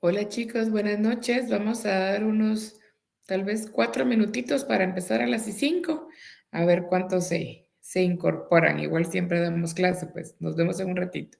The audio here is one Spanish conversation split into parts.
Hola chicos, buenas noches. Vamos a dar unos, tal vez 4 minutitos para empezar a las y 5, a ver cuántos se incorporan. Igual siempre damos clase, pues nos vemos en un ratito.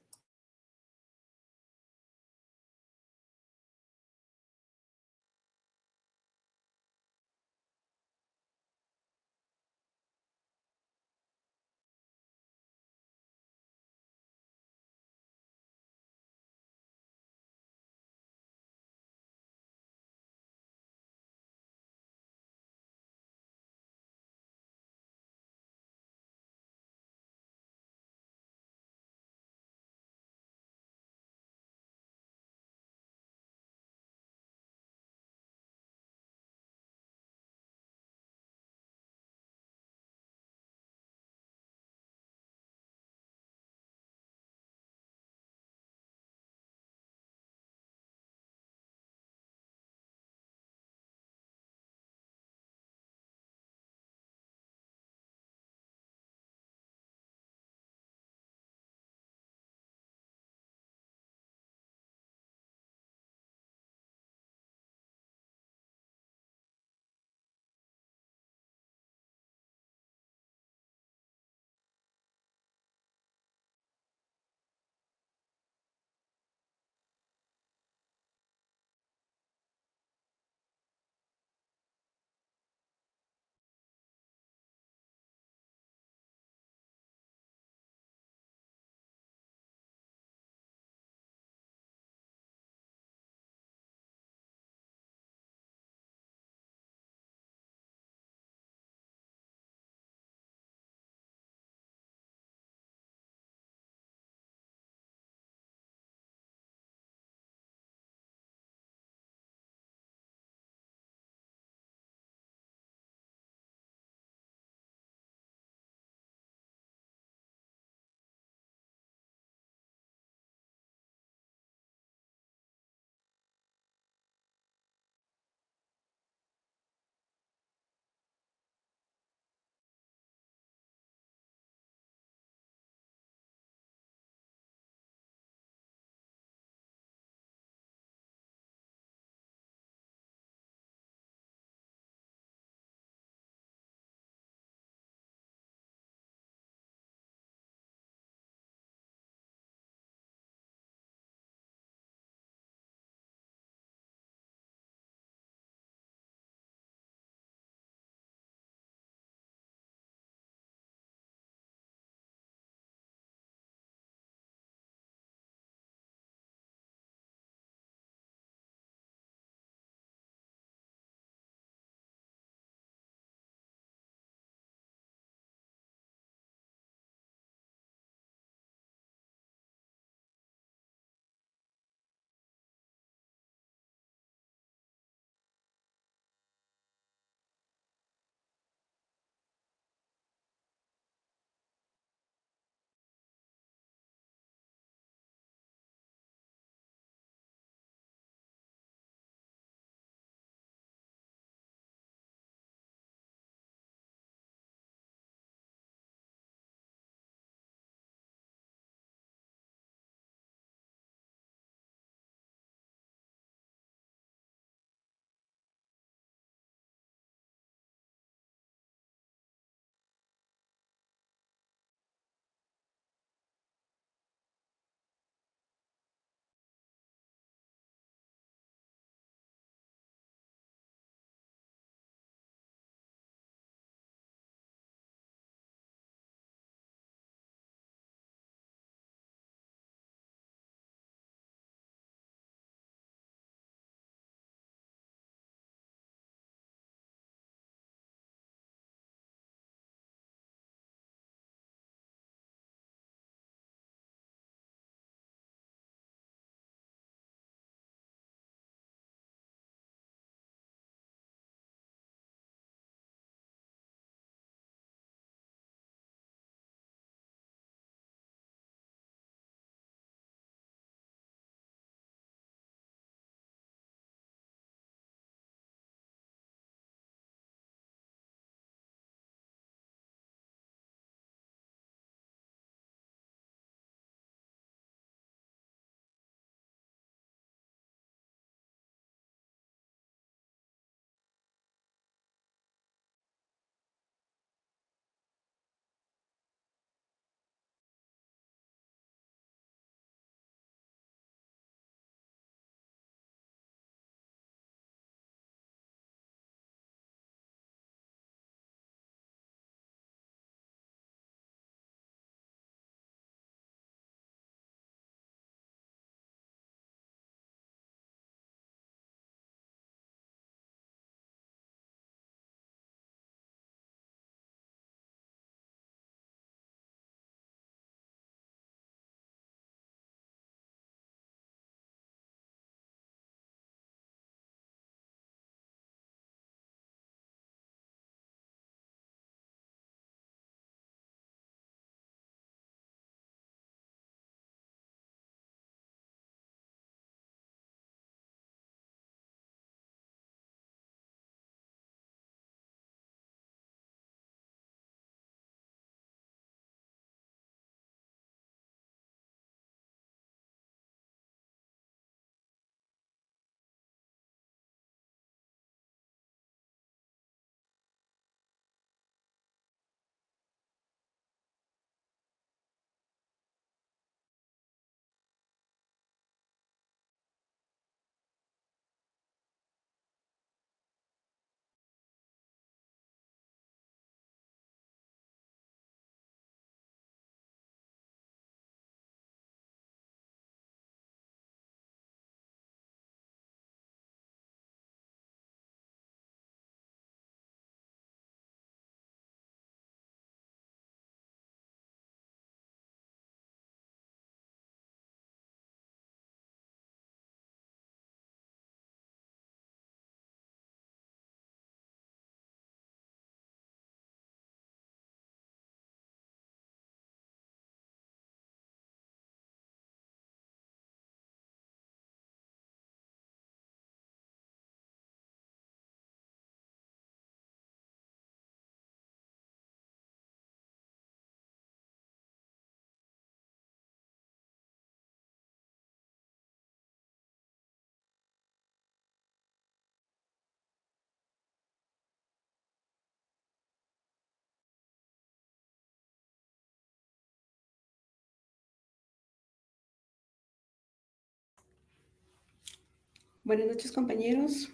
Buenas noches, compañeros.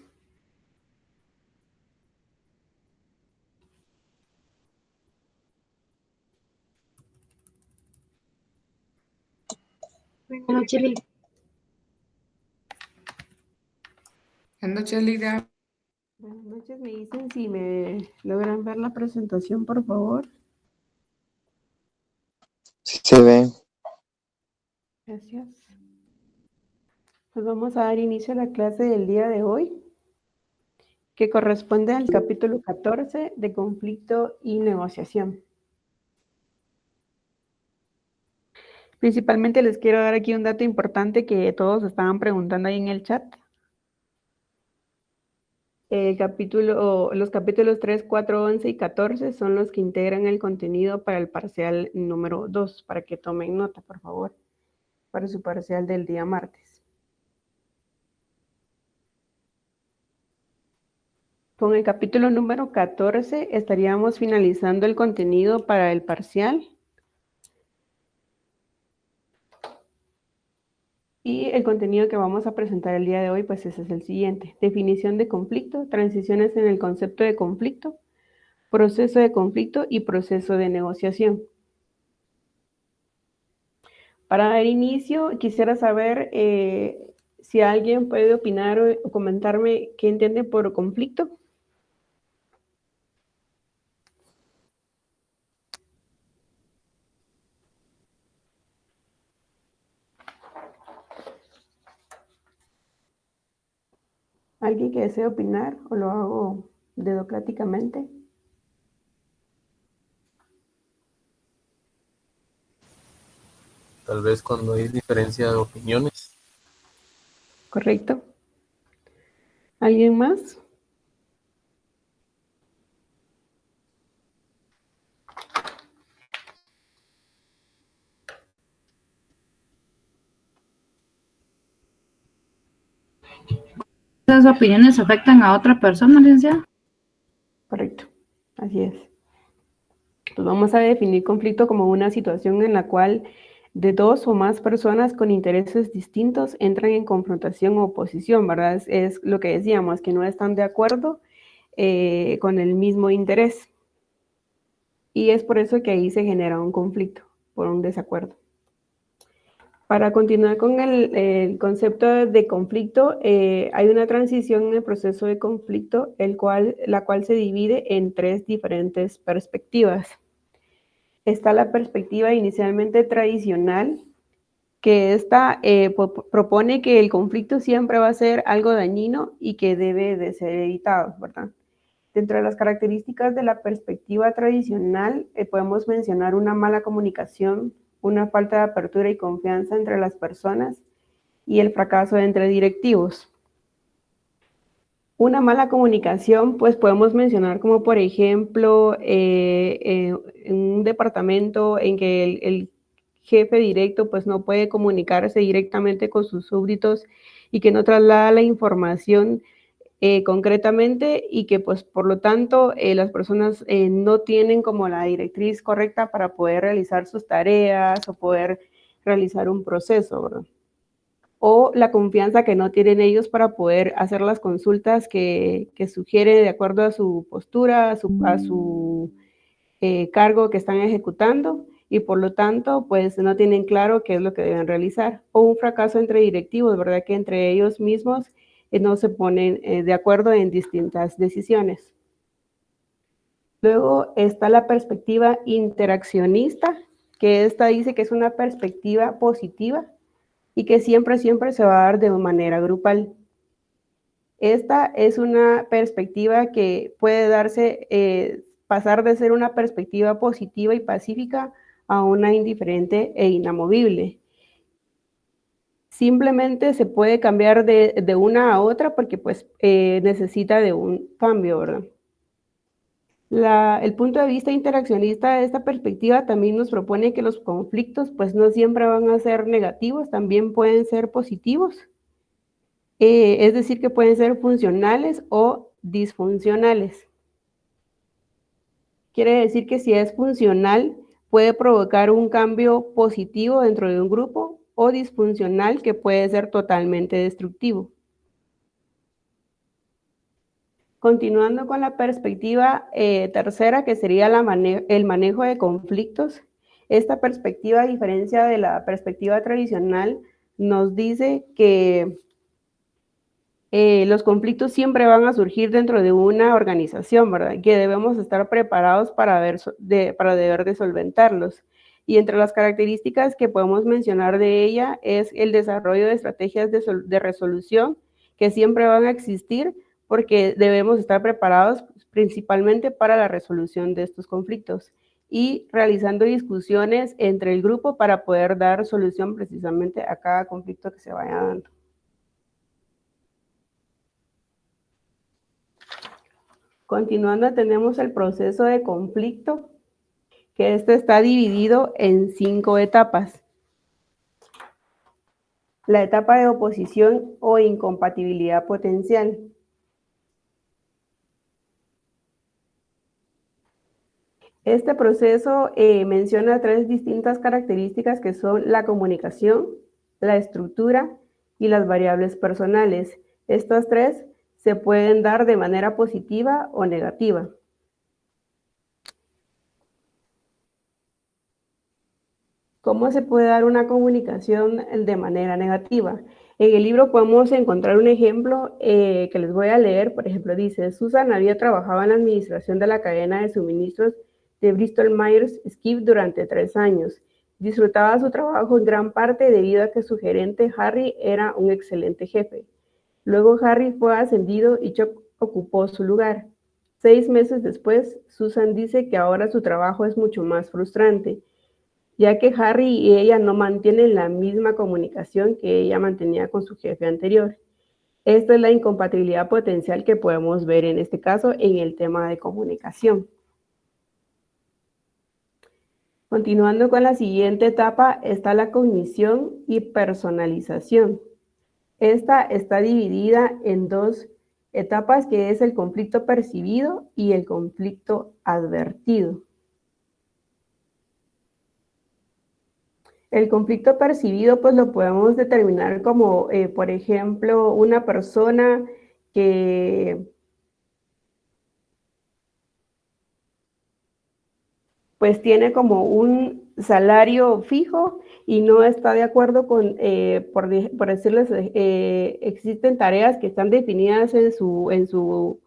Buenas noches, Lili. Buenas noches, Lida. Buenas noches, me dicen si me logran ver la presentación, por favor. Sí se ve. Gracias. Pues vamos a dar inicio a la clase del día de hoy, que corresponde al capítulo 14 de conflicto y negociación. Principalmente les quiero dar aquí un dato importante que todos estaban preguntando ahí en el chat. Los capítulos 3, 4, 11 y 14 son los que integran el contenido para el parcial número 2, para que tomen nota, por favor, para su parcial del día martes. Con el capítulo número 14 estaríamos finalizando el contenido para el parcial. Y el contenido que vamos a presentar el día de hoy, pues ese es el siguiente. Definición de conflicto, transiciones en el concepto de conflicto, proceso de conflicto y proceso de negociación. Para dar inicio, quisiera saber si alguien puede opinar o comentarme qué entiende por conflicto. ¿Alguien que desee opinar o lo hago dedocráticamente? Tal vez cuando hay diferencia de opiniones. ¿Correcto? ¿Alguien más? ¿Esas opiniones afectan a otra persona, licenciada? Correcto, así es. Pues vamos a definir conflicto como una situación en la cual de dos o más personas con intereses distintos entran en confrontación o oposición, ¿verdad? Es lo que decíamos, que no están de acuerdo con el mismo interés. Y es por eso que ahí se genera un conflicto, por un desacuerdo. Para continuar con el concepto de conflicto, hay una transición en el proceso de conflicto, la cual se divide en tres diferentes perspectivas. Está la perspectiva inicialmente tradicional, que esta propone que el conflicto siempre va a ser algo dañino y que debe de ser evitado, ¿verdad? Dentro de las características de la perspectiva tradicional, podemos mencionar una mala comunicación, una falta de apertura y confianza entre las personas y el fracaso entre directivos. Una mala comunicación, pues podemos mencionar como por ejemplo en un departamento en que el jefe directo pues no puede comunicarse directamente con sus súbditos y que no traslada la información concretamente y que pues por lo tanto las personas no tienen como la directriz correcta para poder realizar sus tareas o poder realizar un proceso, ¿verdad? O la confianza que no tienen ellos para poder hacer las consultas que sugiere de acuerdo a su postura, a su cargo que están ejecutando y por lo tanto pues no tienen claro qué es lo que deben realizar. O un fracaso entre directivos, ¿verdad? Que entre ellos mismos no se ponen de acuerdo en distintas decisiones. Luego está la perspectiva interaccionista, que esta dice que es una perspectiva positiva y que siempre se va a dar de manera grupal. Esta es una perspectiva que puede darse, pasar de ser una perspectiva positiva y pacífica a una indiferente e inamovible. Simplemente se puede cambiar de una a otra porque pues necesita de un cambio, ¿verdad? El punto de vista interaccionista de esta perspectiva también nos propone que los conflictos pues no siempre van a ser negativos, también pueden ser positivos. Es decir, que pueden ser funcionales o disfuncionales. Quiere decir que si es funcional, puede provocar un cambio positivo dentro de un grupo o disfuncional que puede ser totalmente destructivo. Continuando con la perspectiva tercera, que sería el manejo de conflictos. Esta perspectiva, a diferencia de la perspectiva tradicional, nos dice que los conflictos siempre van a surgir dentro de una organización, ¿verdad? Que debemos estar preparados para deber de solventarlos. Y entre las características que podemos mencionar de ella es el desarrollo de estrategias de resolución que siempre van a existir porque debemos estar preparados principalmente para la resolución de estos conflictos y realizando discusiones entre el grupo para poder dar solución precisamente a cada conflicto que se vaya dando. Continuando, tenemos el proceso de conflicto, que este está dividido en 5 etapas. La etapa de oposición o incompatibilidad potencial. Este proceso menciona 3 distintas características que son la comunicación, la estructura y las variables personales. Estas 3 se pueden dar de manera positiva o negativa. ¿Cómo se puede dar una comunicación de manera negativa? En el libro podemos encontrar un ejemplo que les voy a leer. Por ejemplo, dice, Susan había trabajado en la administración de la cadena de suministros de Bristol Myers Squibb durante 3 años. Disfrutaba su trabajo en gran parte debido a que su gerente Harry era un excelente jefe. Luego Harry fue ascendido y Chuck ocupó su lugar. 6 meses después, Susan dice que ahora su trabajo es mucho más frustrante, ya que Harry y ella no mantienen la misma comunicación que ella mantenía con su jefe anterior. Esta es la incompatibilidad potencial que podemos ver en este caso en el tema de comunicación. Continuando con la siguiente etapa está la cognición y personalización. Esta está dividida en 2 etapas, que es el conflicto percibido y el conflicto advertido. El conflicto percibido pues lo podemos determinar como, por ejemplo, una persona que pues tiene como un salario fijo y no está de acuerdo con, por decirles, existen tareas que están definidas en su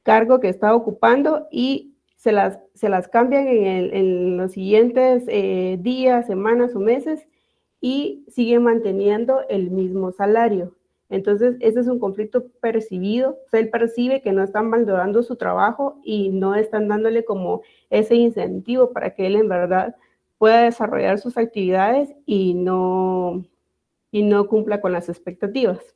cargo que está ocupando y se las cambian en los siguientes días, semanas o meses y siguen manteniendo el mismo salario. Entonces, ese es un conflicto percibido. O sea, él percibe que no están valorando su trabajo y no están dándole como ese incentivo para que él en verdad pueda desarrollar sus actividades y no cumpla con las expectativas.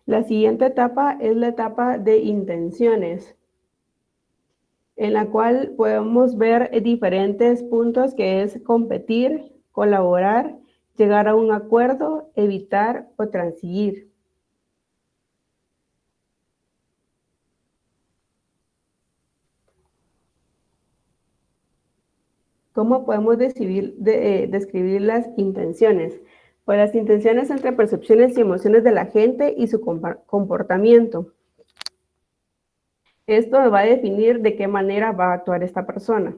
La siguiente etapa es la etapa de intenciones, en la cual podemos ver diferentes puntos que es competir, colaborar, llegar a un acuerdo, evitar o transigir. ¿Cómo podemos describir las intenciones? Pues las intenciones entre percepciones y emociones de la gente y su comportamiento. Esto va a definir de qué manera va a actuar esta persona.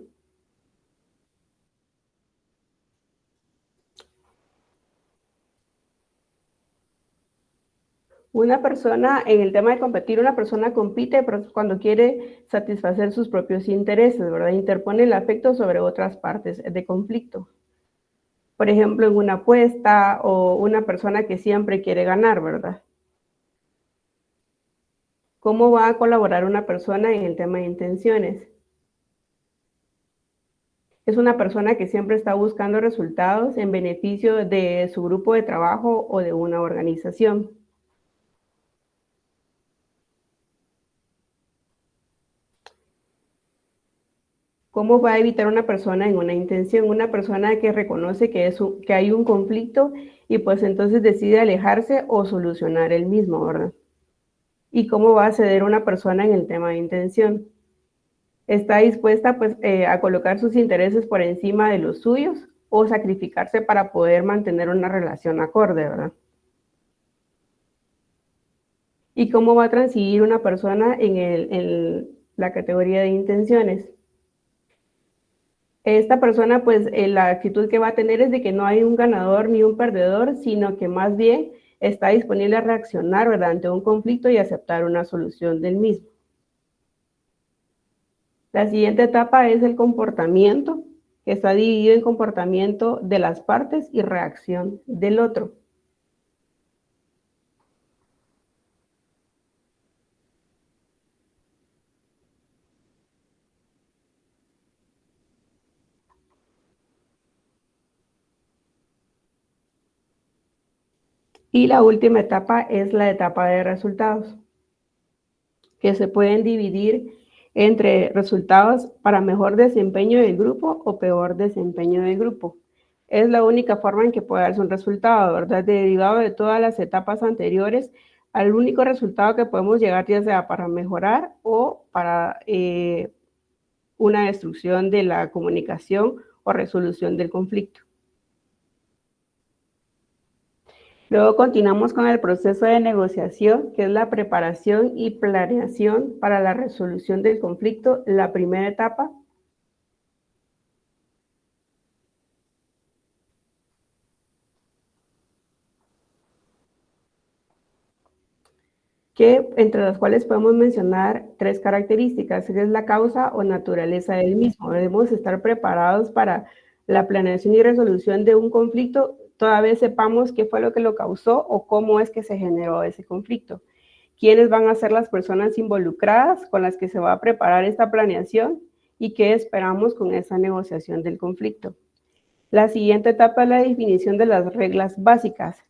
Una persona, en el tema de competir, una persona compite cuando quiere satisfacer sus propios intereses, ¿verdad? Interpone el afecto sobre otras partes de conflicto. Por ejemplo, en una apuesta o una persona que siempre quiere ganar, ¿verdad? ¿Cómo va a colaborar una persona en el tema de intenciones? Es una persona que siempre está buscando resultados en beneficio de su grupo de trabajo o de una organización. ¿Cómo va a evitar una persona en una intención? Una persona que reconoce que hay un conflicto y pues entonces decide alejarse o solucionar el mismo, ¿verdad? ¿Y cómo va a ceder una persona en el tema de intención? está dispuesta pues, a colocar sus intereses por encima de los suyos o sacrificarse para poder mantener una relación acorde, ¿verdad? ¿Y cómo va a transigir una persona en la categoría de intenciones? Esta persona, pues, la actitud que va a tener es de que no hay un ganador ni un perdedor, sino que más bien está disponible a reaccionar, ¿verdad?, ante un conflicto y aceptar una solución del mismo. La siguiente etapa es el comportamiento, que está dividido en comportamiento de las partes y reacción del otro. Y la última etapa es la etapa de resultados, que se pueden dividir entre resultados para mejor desempeño del grupo o peor desempeño del grupo. Es la única forma en que puede darse un resultado, ¿verdad? Derivado de todas las etapas anteriores, al único resultado que podemos llegar, ya sea para mejorar o para una destrucción de la comunicación o resolución del conflicto. Luego continuamos con el proceso de negociación, que es la preparación y planeación para la resolución del conflicto, la primera etapa. Que entre las cuales podemos mencionar 3 características, que es la causa o naturaleza del mismo. Debemos estar preparados para la planeación y resolución de un conflicto, toda vez sepamos qué fue lo que lo causó o cómo es que se generó ese conflicto. ¿Quiénes van a ser las personas involucradas con las que se va a preparar esta planeación y qué esperamos con esa negociación del conflicto? La siguiente etapa es la definición de las reglas básicas,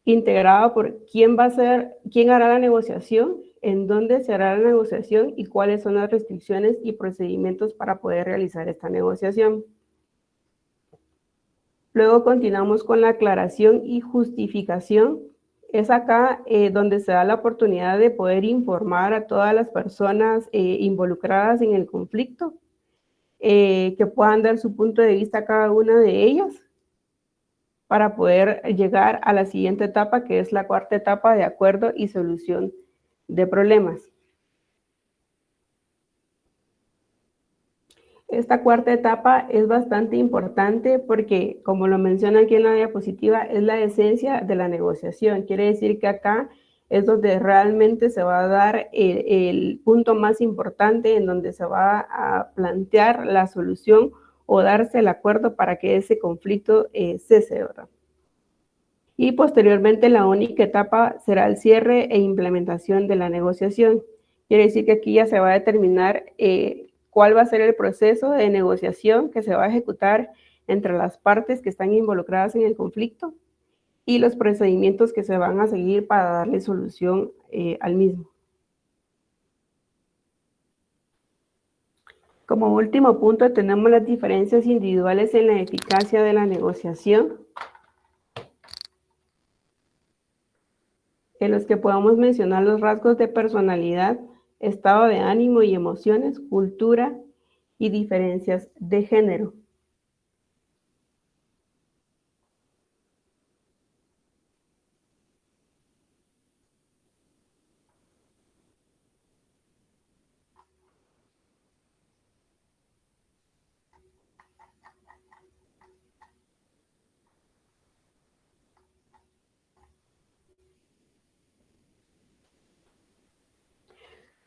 integrado por quién hará la negociación, en dónde se hará la negociación y cuáles son las restricciones y procedimientos para poder realizar esta negociación. Luego continuamos con la aclaración y justificación. Es acá donde se da la oportunidad de poder informar a todas las personas involucradas en el conflicto, que puedan dar su punto de vista a cada una de ellas, para poder llegar a la siguiente etapa, que es la cuarta etapa de acuerdo y solución de problemas. Esta cuarta etapa es bastante importante porque, como lo menciona aquí en la diapositiva, es la esencia de la negociación. Quiere decir que acá es donde realmente se va a dar el punto más importante, en donde se va a plantear la solución o darse el acuerdo para que ese conflicto cese, ¿verdad? Y posteriormente la única etapa será el cierre e implementación de la negociación. Quiere decir que aquí ya se va a determinar cuál va a ser el proceso de negociación que se va a ejecutar entre las partes que están involucradas en el conflicto y los procedimientos que se van a seguir para darle solución al mismo. Como último punto tenemos las diferencias individuales en la eficacia de la negociación, en los que podamos mencionar los rasgos de personalidad, estado de ánimo y emociones, cultura y diferencias de género.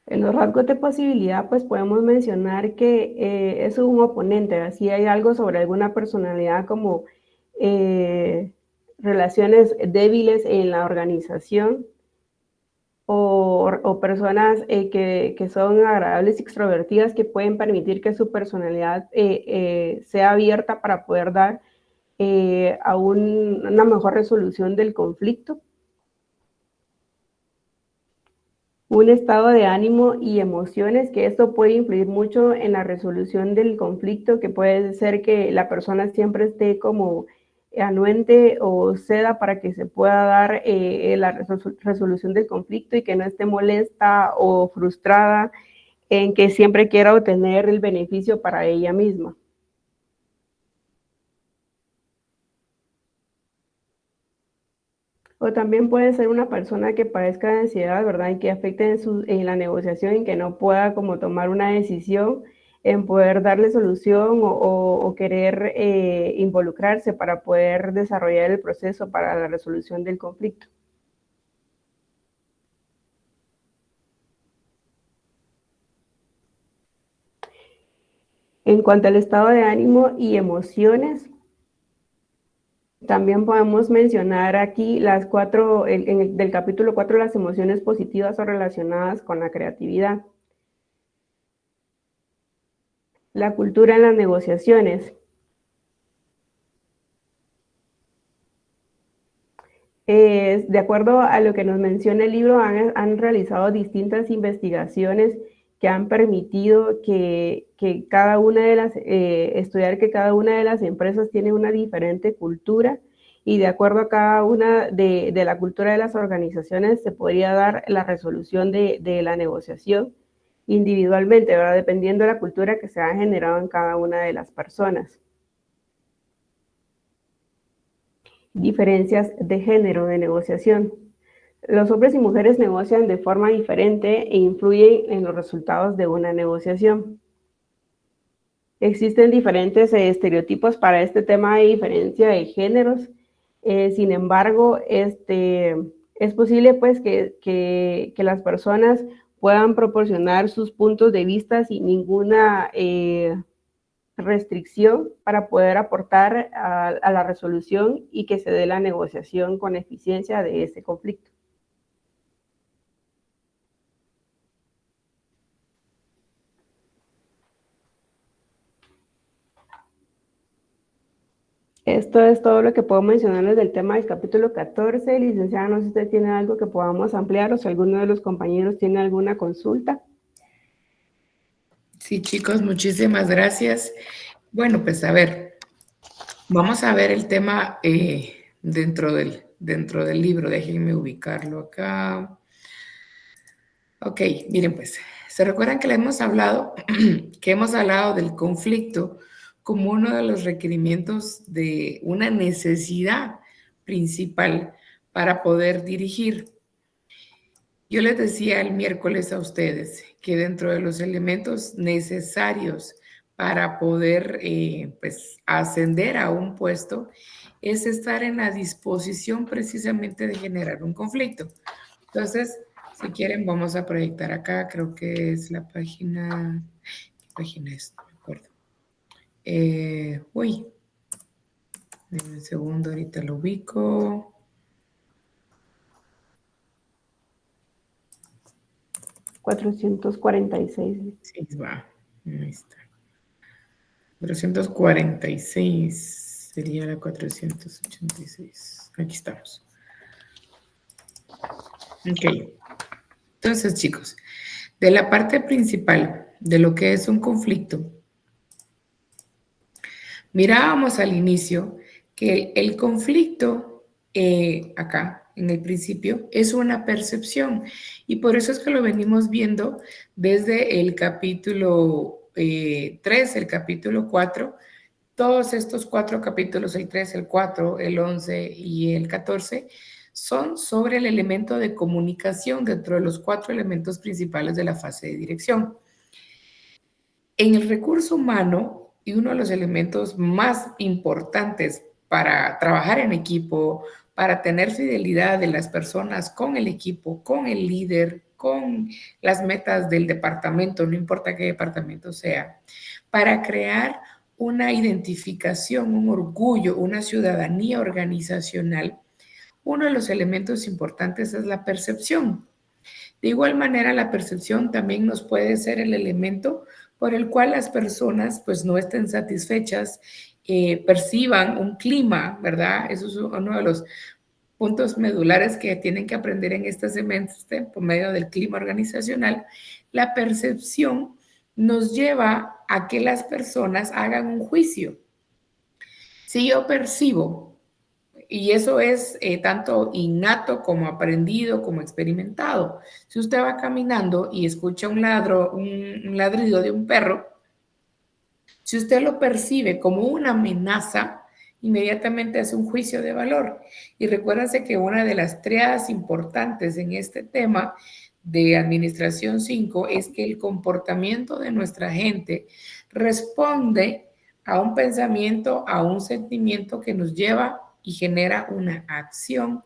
En los rasgos de posibilidad, pues podemos mencionar que es un oponente, si hay algo sobre alguna personalidad como relaciones débiles en la organización o personas que son agradables y extrovertidas que pueden permitir que su personalidad sea abierta para poder dar a una mejor resolución del conflicto. Un estado de ánimo y emociones, que esto puede influir mucho en la resolución del conflicto, que puede ser que la persona siempre esté como anuente o ceda para que se pueda dar la resolución del conflicto y que no esté molesta o frustrada en que siempre quiera obtener el beneficio para ella misma. O también puede ser una persona que padezca de ansiedad, ¿verdad? Y que afecte en la negociación, en que no pueda como tomar una decisión, en poder darle solución o querer involucrarse para poder desarrollar el proceso para la resolución del conflicto. En cuanto al estado de ánimo y emociones, también podemos mencionar aquí las cuatro, del capítulo 4, las emociones positivas o relacionadas con la creatividad. La cultura en las negociaciones. De acuerdo a lo que nos menciona el libro, han realizado distintas investigaciones que han permitido que cada una de las, estudiar que cada una de las empresas tiene una diferente cultura, y de acuerdo a cada una de la cultura de las organizaciones se podría dar la resolución de la negociación individualmente, ¿verdad? Dependiendo de la cultura que se ha generado en cada una de las personas. Diferencias de género de negociación. Los hombres y mujeres negocian de forma diferente e influyen en los resultados de una negociación. Existen diferentes estereotipos para este tema de diferencia de géneros. Sin embargo, es posible pues que las personas puedan proporcionar sus puntos de vista sin ninguna restricción para poder aportar a la resolución y que se dé la negociación con eficiencia de ese conflicto. Esto es todo lo que puedo mencionarles del tema del capítulo 14. Licenciada, no sé si usted tiene algo que podamos ampliar o si alguno de los compañeros tiene alguna consulta. Sí, chicos, muchísimas gracias. Bueno, pues a ver, vamos a ver el tema dentro del libro. Déjenme ubicarlo acá. Ok, miren pues, ¿se recuerdan que le hemos hablado, del conflicto como uno de los requerimientos de una necesidad principal para poder dirigir? Yo les decía el miércoles a ustedes que dentro de los elementos necesarios para poder pues ascender a un puesto es estar en la disposición precisamente de generar un conflicto. Entonces, si quieren, vamos a proyectar acá, creo que es la página, ¿qué página es? No me acuerdo. Denme un segundo, ahorita lo ubico. 446. Sí, va, ahí está. 446 sería la 486. Aquí estamos. Ok. Entonces, chicos, de la parte principal de lo que es un conflicto, mirábamos al inicio que el conflicto, acá, en el principio, es una percepción. Y por eso es que lo venimos viendo desde el capítulo 3, el capítulo 4. Todos estos 4 capítulos, el 3, el 4, el 11 y el 14, son sobre el elemento de comunicación dentro de los 4 elementos principales de la fase de dirección. En el recurso humano, y uno de los elementos más importantes para trabajar en equipo, para tener fidelidad de las personas con el equipo, con el líder, con las metas del departamento, no importa qué departamento sea, para crear una identificación, un orgullo, una ciudadanía organizacional, uno de los elementos importantes es la percepción. De igual manera, la percepción también nos puede ser el elemento por el cual las personas pues no estén satisfechas, perciban un clima, ¿verdad? Eso es uno de los puntos medulares que tienen que aprender en este semestre por medio del clima organizacional. La percepción nos lleva a que las personas hagan un juicio. Si yo percibo Y eso es tanto innato como aprendido, como experimentado. Si usted va caminando y escucha un ladrido de un perro, si usted lo percibe como una amenaza, inmediatamente hace un juicio de valor. Y recuérdense que una de las triadas importantes en este tema de Administración 5 es que el comportamiento de nuestra gente responde a un pensamiento, a un sentimiento que nos lleva y genera una acción.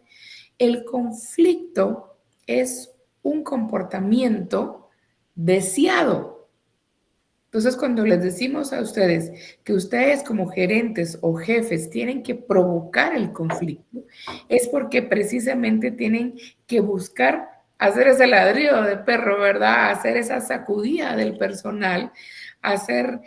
El conflicto es un comportamiento deseado. Entonces, cuando les decimos a ustedes que ustedes como gerentes o jefes tienen que provocar el conflicto, es porque precisamente tienen que buscar hacer ese ladrido de perro, ¿verdad? Hacer esa sacudida del personal, hacer,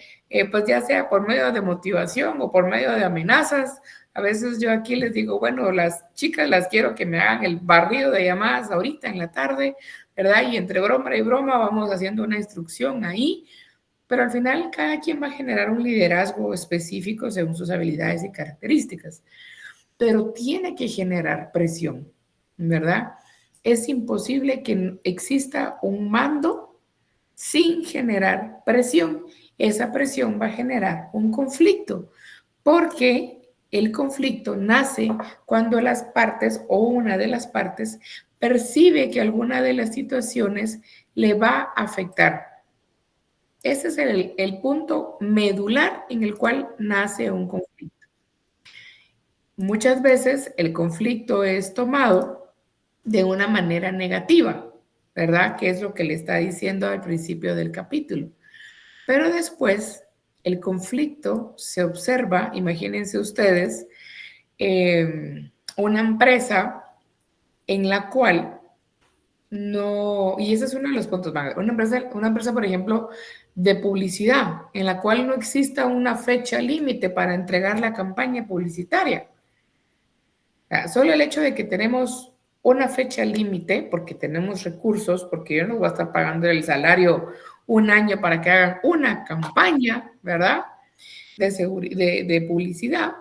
pues ya sea por medio de motivación o por medio de amenazas. A veces yo aquí les digo, bueno, las chicas las quiero que me hagan el barrido de llamadas ahorita en la tarde, ¿verdad? Y entre broma y broma vamos haciendo una instrucción ahí, pero al final cada quien va a generar un liderazgo específico según sus habilidades y características, pero tiene que generar presión, ¿verdad? Es imposible que exista un mando sin generar presión. Esa presión va a generar un conflicto, porque el conflicto nace cuando las partes o una de las partes percibe que alguna de las situaciones le va a afectar. Ese es el punto medular en el cual nace un conflicto. Muchas veces el conflicto es tomado de una manera negativa, ¿verdad? Que es lo que le está diciendo al principio del capítulo. Pero después el conflicto se observa, imagínense ustedes, una empresa en la cual no, y ese es uno de los puntos más. Una empresa, por ejemplo, de publicidad, en la cual no exista una fecha límite para entregar la campaña publicitaria. O sea, solo el hecho de que tenemos una fecha límite, porque tenemos recursos, porque yo no voy a estar pagando el salario un año para que hagan una campaña, ¿verdad? De publicidad.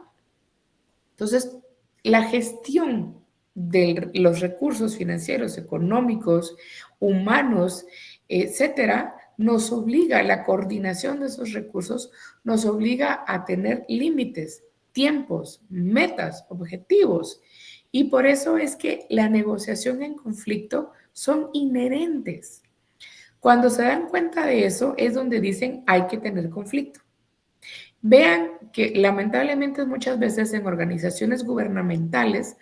Entonces, la gestión de los recursos financieros, económicos, humanos, etcétera, nos obliga, la coordinación de esos recursos nos obliga a tener límites, tiempos, metas, objetivos. Y por eso es que la negociación en conflicto son inherentes. Cuando se dan cuenta de eso es donde dicen hay que tener conflicto. Vean que lamentablemente muchas veces en organizaciones gubernamentales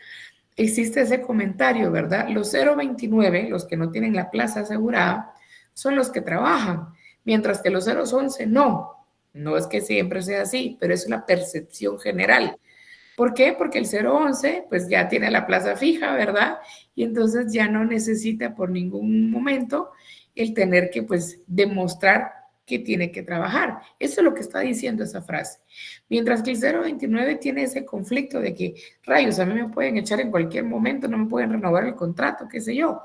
existe ese comentario, ¿verdad? Los 029, los que no tienen la plaza asegurada, son los que trabajan, mientras que los 011 no. No es que siempre sea así, pero es una percepción general. ¿Por qué? Porque el 011 pues ya tiene la plaza fija, ¿verdad? Y entonces ya no necesita por ningún momento el tener que pues demostrar que tiene que trabajar. Eso es lo que está diciendo esa frase. Mientras que el 029 tiene ese conflicto de que, rayos, a mí me pueden echar en cualquier momento, no me pueden renovar el contrato, qué sé yo.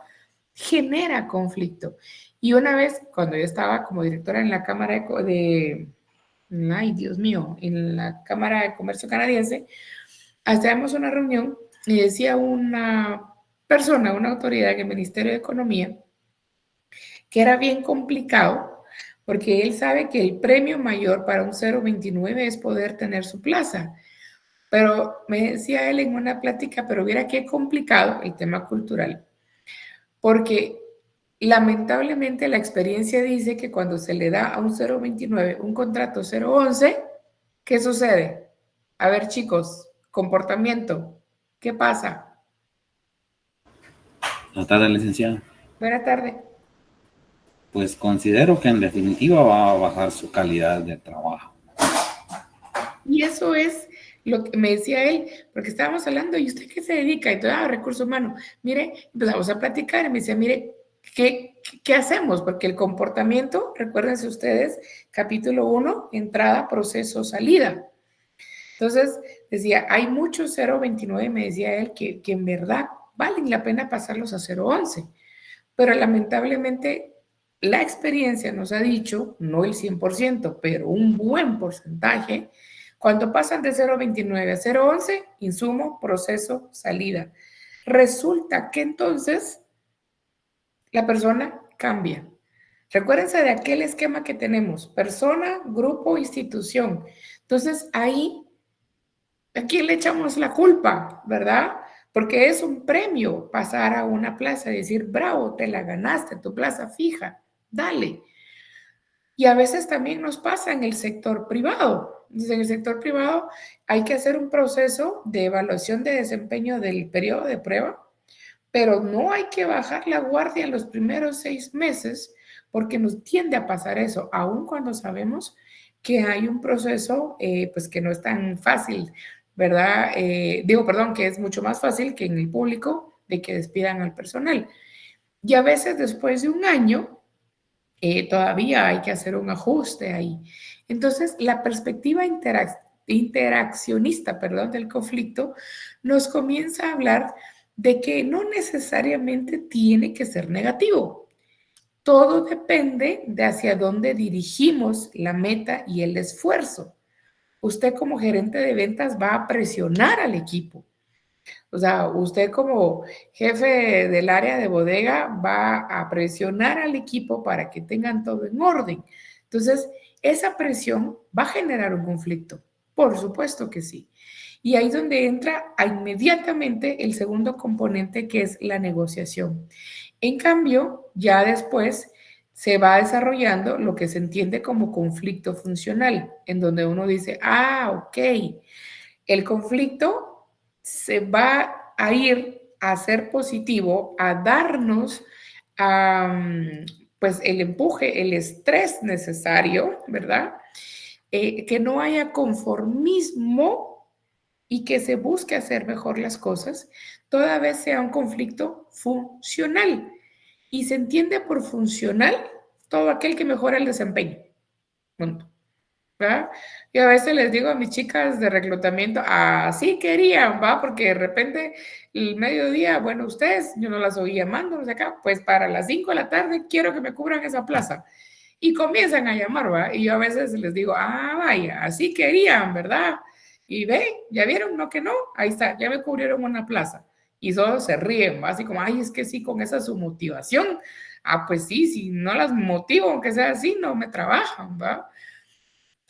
Genera conflicto. Y una vez, cuando yo estaba como directora en la Cámara ay, Dios mío, en la Cámara de Comercio Canadiense, hacíamos una reunión y decía una persona, una autoridad en el Ministerio de Economía, que era bien complicado porque él sabe que el premio mayor para un 029 es poder tener su plaza. Pero me decía él en una plática, pero viera qué complicado el tema cultural, porque lamentablemente la experiencia dice que cuando se le da a un 029 un contrato 011, ¿qué sucede? A ver, chicos, comportamiento, ¿qué pasa? Buenas tardes, licenciada. Buenas tardes. Pues considero que en definitiva va a bajar su calidad de trabajo. Y eso es lo que me decía él, porque estábamos hablando, ¿y usted qué se dedica? Y todo, recursos humanos. Mire, empezamos a platicar y me decía, mire, ¿qué hacemos? Porque el comportamiento, recuérdense ustedes, capítulo 1, entrada, proceso, salida. Entonces, decía, hay muchos 029, me decía él, que en verdad valen la pena pasarlos a 011, pero lamentablemente la experiencia nos ha dicho, no el 100%, pero un buen porcentaje, Cuando pasan de 0.29 a 0.11, insumo, proceso, salida. Resulta que entonces la persona cambia. Recuérdense de aquel esquema que tenemos, persona, grupo, institución. Entonces ahí, ¿a quién le echamos la culpa, verdad? Porque es un premio pasar a una plaza y decir, bravo, te la ganaste, tu plaza fija, dale. Y a veces también nos pasa en el sector privado. Entonces, en el sector privado hay que hacer un proceso de evaluación de desempeño del periodo de prueba, pero no hay que bajar la guardia en los primeros 6 meses porque nos tiende a pasar eso, aun cuando sabemos que hay un proceso pues que no es tan fácil, ¿verdad? Perdón, que es mucho más fácil que en el público de que despidan al personal. Y a veces después de un año, todavía hay que hacer un ajuste ahí. Entonces, la perspectiva interaccionista, del conflicto nos comienza a hablar de que no necesariamente tiene que ser negativo. Todo depende de hacia dónde dirigimos la meta y el esfuerzo. Usted como gerente de ventas va a presionar al equipo. O sea, usted como jefe del área de bodega va a presionar al equipo para que tengan todo en orden. Entonces, esa presión va a generar un conflicto. Por supuesto que sí. Y ahí es donde entra inmediatamente el segundo componente, que es la negociación. En cambio, ya después se va desarrollando lo que se entiende como conflicto funcional, en donde uno dice, ok, el conflicto se va a ir a ser positivo, a darnos pues el empuje, el estrés necesario, ¿verdad? Que no haya conformismo y que se busque hacer mejor las cosas, toda vez sea un conflicto funcional. Y se entiende por funcional todo aquel que mejora el desempeño. Punto. ¿verdad? Y a veces les digo a mis chicas de reclutamiento, así querían, ¿va? Porque de repente el mediodía, bueno, ustedes, yo no las oí llamando, acá, pues para las 5 de la tarde quiero que me cubran esa plaza. Y comienzan a llamar, ¿va? Y yo a veces les digo, vaya, así querían, ¿verdad? Y ve, ¿ya vieron? No que no, ahí está, ya me cubrieron una plaza. Y solo se ríen, ¿va? Así como, ay, es que sí, con esa su motivación. Pues sí, si no las motivo, aunque sea así, no me trabajan, ¿va?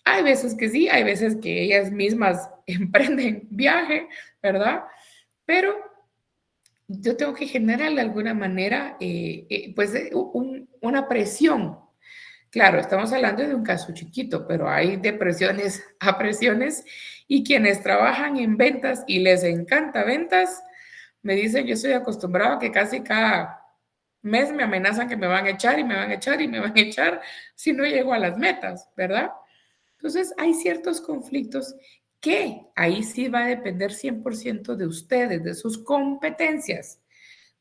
Hay veces que sí, hay veces que ellas mismas emprenden viaje, ¿verdad? Pero yo tengo que generar de alguna manera, pues, una presión. Claro, estamos hablando de un caso chiquito, pero hay de presiones a presiones y quienes trabajan en ventas y les encanta ventas, me dicen, yo estoy acostumbrado a que casi cada mes me amenazan que me van a echar y me van a echar y me van a echar si no llego a las metas, ¿verdad? Entonces, hay ciertos conflictos que ahí sí va a depender 100% de ustedes, de sus competencias,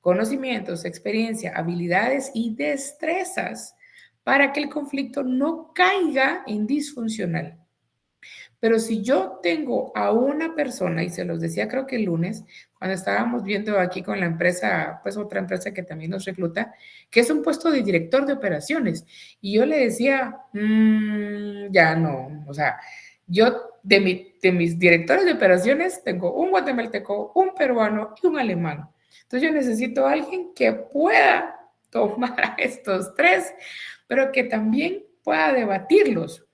conocimientos, experiencia, habilidades y destrezas para que el conflicto no caiga en disfuncional. Pero si yo tengo a una persona, y se los decía creo que el lunes, cuando estábamos viendo aquí con la empresa, pues otra empresa que también nos recluta, que es un puesto de director de operaciones, y yo le decía, ya no, o sea, yo de mis directores de operaciones tengo un guatemalteco, un peruano y un alemán. Entonces yo necesito a alguien que pueda tomar a estos tres, pero que también pueda debatirlos,